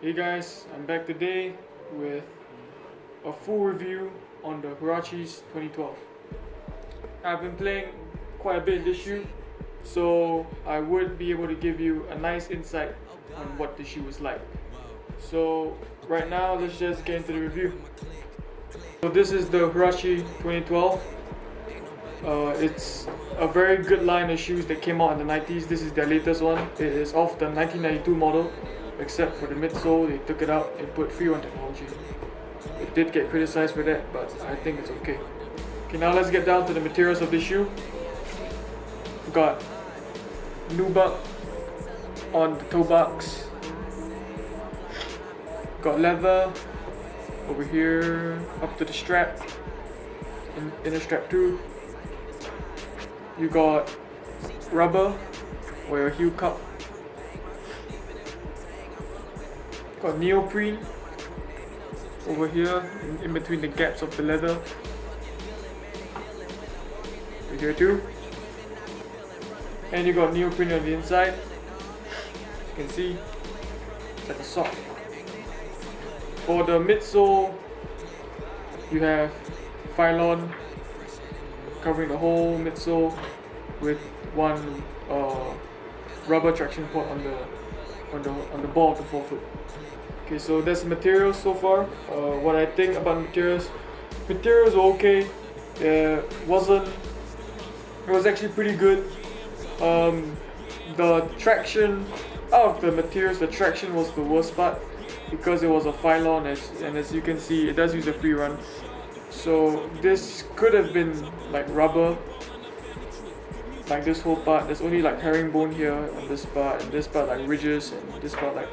Hey guys, I'm back today with a full review on the Huarache's 2012. I've been playing quite a bit this shoe, so I would be able to give you a nice insight on what the shoe is like. So right now, let's just get into the review. So this is the Huarache 2012. It's a very good line of shoes that came out in the 90s. This is their latest one. It is off the 1992 model, except for the midsole. They took it out and put free on technology. It did get criticized for that, but I think it's okay. Okay, now let's get down to the materials of this shoe. We got nubuck on the toe box. Got leather over here up to the strap, inner strap too. You got rubber or your heel cup. Got neoprene over here in between the gaps of the leather. Right here too. And you got neoprene on the inside. You can see it's like a sock. For the midsole, you have Phylon covering the whole midsole with one rubber traction port on the ball of the forefoot. Okay, so that's the materials so far. What I think about materials are okay. It was actually pretty good. The traction out of the materials, the traction was the worst part because it was a Phylon, and as you can see, it does use a free run. So this could have been like rubber, like this whole part. There's only like herringbone here on this part, and this part like ridges, and this part like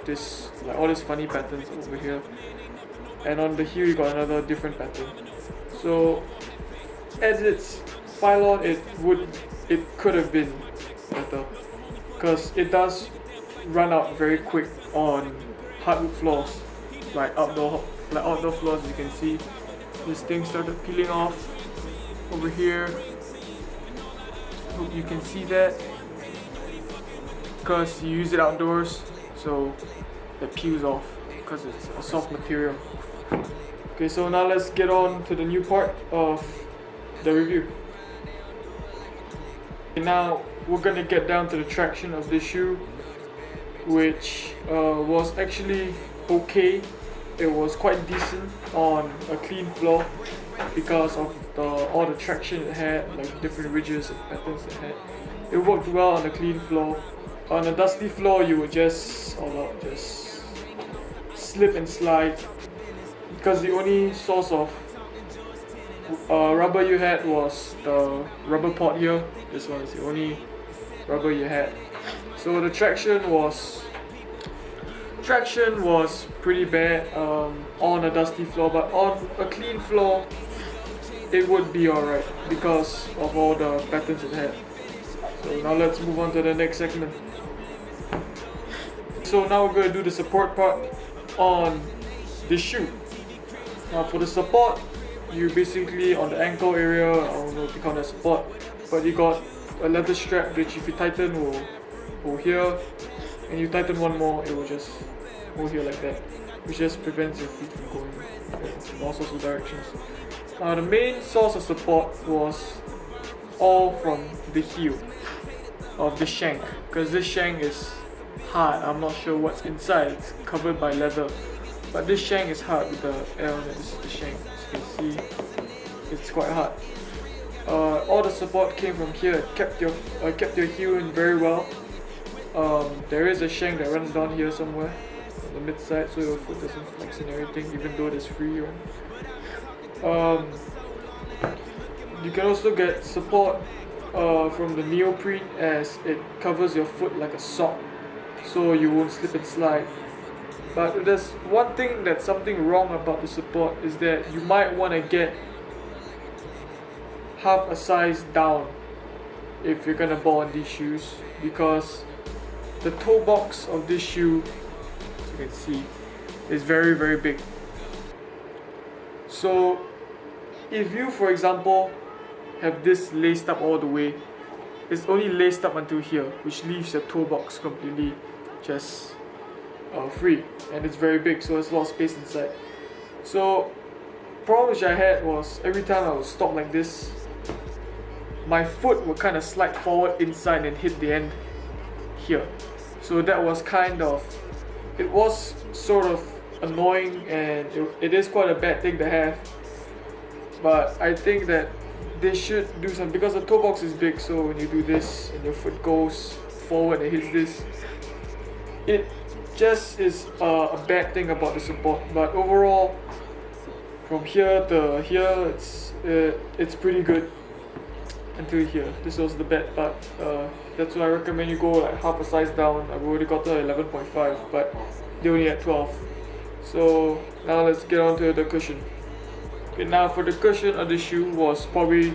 this, like all these funny patterns over here. And on the heel you got another different pattern. So as it's Phylon, it could have been better because it does run out very quick on hardwood floors, like outdoor floors. As you can see, this thing started peeling off over here. Hope you can see that because you use it outdoors, so it peels off because it's a soft material. Okay, so now let's get on to the new part of the review. Okay, now we're gonna get down to the traction of this shoe, which was actually okay. It was quite decent on a clean floor because of all the traction it had, like different ridges and patterns it had. It worked well on a clean floor. On a dusty floor, you would just slip and slide because the only source of rubber you had was the rubber pot here. This one is the only rubber you had. So the traction was pretty bad on a dusty floor, but on a clean floor it would be alright because of all the patterns it had. So now let's move on to the next segment. So now we're going to do the support part on this shoe. Now for the support, you basically on the ankle area, I don't know if you call that support, but you got a leather strap which if you tighten will go here, and you tighten one more, it will just go here like that, which just prevents your feet from going in all sorts of directions. The main source of support was all from the heel of the shank, because this shank is hard. I'm not sure what's inside, it's covered by leather, but this shank is hard with the L, and this is the shank. As you can see, it's quite hard. All the support came from here. It kept your heel in very well. There is a shank that runs down here somewhere on the mid side, so your foot doesn't flex and everything, even though there's free run. You can also get support from the neoprene, as it covers your foot like a sock, so you won't slip and slide. But there's one thing that's something wrong about the support, is that you might want to get half a size down if you're gonna ball on these shoes, because the toe box of this shoe, as you can see, is very very big. So if you, for example, have this laced up all the way, it's only laced up until here, which leaves your toe box completely just free, and it's very big, so there's a lot of space inside. So problem which I had was every time I would stop like this, my foot would kind of slide forward inside and hit the end here. So that was it was sort of annoying, and it is quite a bad thing to have. But I think that they should do something, because the toe box is big, so when you do this and your foot goes forward and hits this, it just is a bad thing about the support. But overall, from here to here, it's pretty good until here. This was the bad part. That's why I recommend you go like half a size down. I've already got to 11.5, but they only had 12. So now let's get on to the cushion. Okay, now for the cushion of the shoe was probably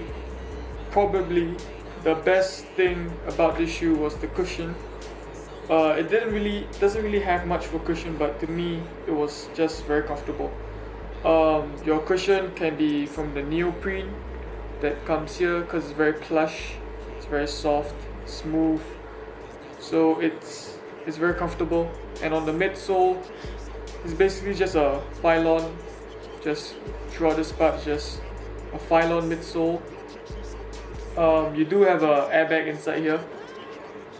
the best thing about this shoe was the cushion. It doesn't really have much for cushion, but to me it was just very comfortable. Your cushion can be from the neoprene that comes here, because it's very plush, it's very soft, smooth, so it's very comfortable. And on the midsole, it's basically just a pylon. Just throughout this part, just a pylon midsole. You do have an airbag inside here,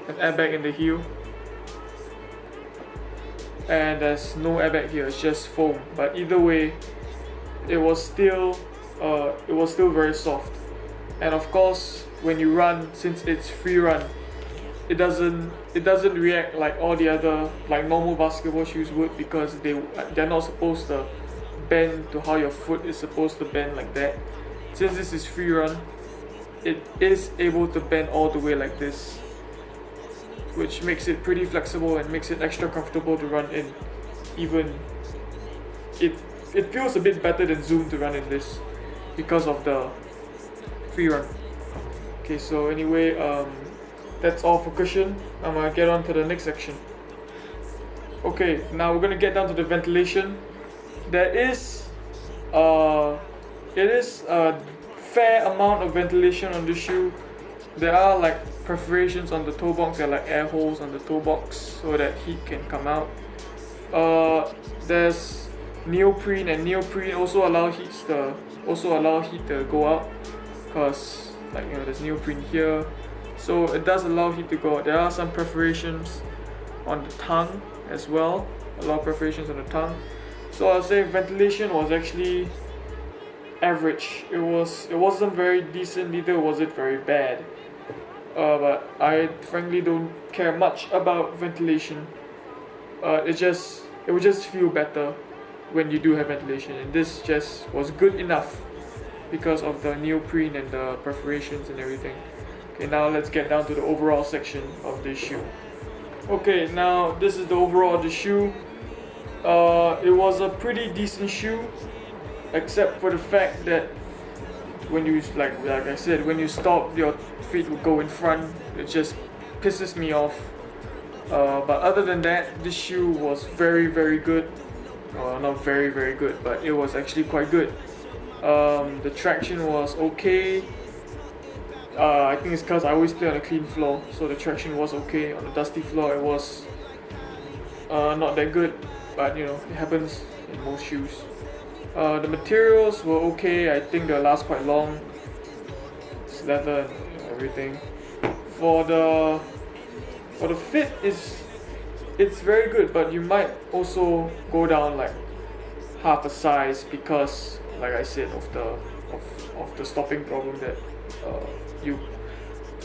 an airbag in the heel, and there's no airbag here, it's just foam. But either way, it was still very soft. And of course, when you run, since it's free run, it doesn't react like all the other like normal basketball shoes would, because they're not supposed to bend to how your foot is supposed to bend like that. Since this is free run, it is able to bend all the way like this, which makes it pretty flexible and makes it extra comfortable to run in. Even it feels a bit better than Zoom to run in this because of the free run. Okay, so anyway, that's all for cushion. I'm gonna get on to the next section. Okay, now we're gonna get down to the ventilation. It is a fair amount of ventilation on the shoe. There are like perforations on the toe box, there are like air holes on the toe box so that heat can come out. There's neoprene, and neoprene also allow heat to go out, because like, you know, there's neoprene here, so it does allow heat to go out. There are some perforations on the tongue as well, a lot of perforations on the tongue. So I'll say ventilation was actually average. It wasn't very decent, neither was it very bad. But I frankly don't care much about ventilation. It would just feel better when you do have ventilation, and this just was good enough because of the neoprene and the perforations and everything. Okay, now let's get down to the overall section of this shoe. Okay, now this is the overall of the shoe. It was a pretty decent shoe, except for the fact that when you like I said, when you stop, your feet would go in front. It just pisses me off. But other than that, this shoe was very, very good. Not very, very good, but it was actually quite good. The traction was okay. I think it's because I always play on a clean floor, so the traction was okay. On the dusty floor, it was not that good, but you know, it happens in most shoes. The materials were okay. I think they'll last quite long. It's leather and everything. For the fit, it's very good, but you might also go down like half a size, because like I said, of the stopping problem that you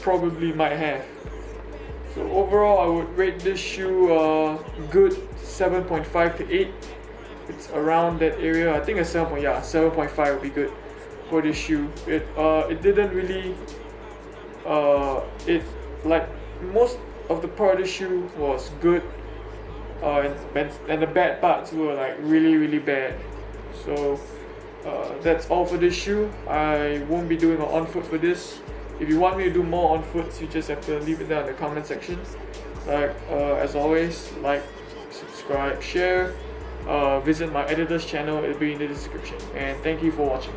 probably might have. So overall, I would rate this shoe good 7.5 to 8. It's around that area. I think a 7.5 would be good for this shoe. It didn't really like most of the part of the shoe was good, and the bad parts were like really, really bad. So that's all for this shoe. I won't be doing an on foot for this. If you want me to do more on foots, you just have to leave it down in the comment section. As always, like, subscribe, share. Visit my editor's channel, it'll be in the description. And thank you for watching.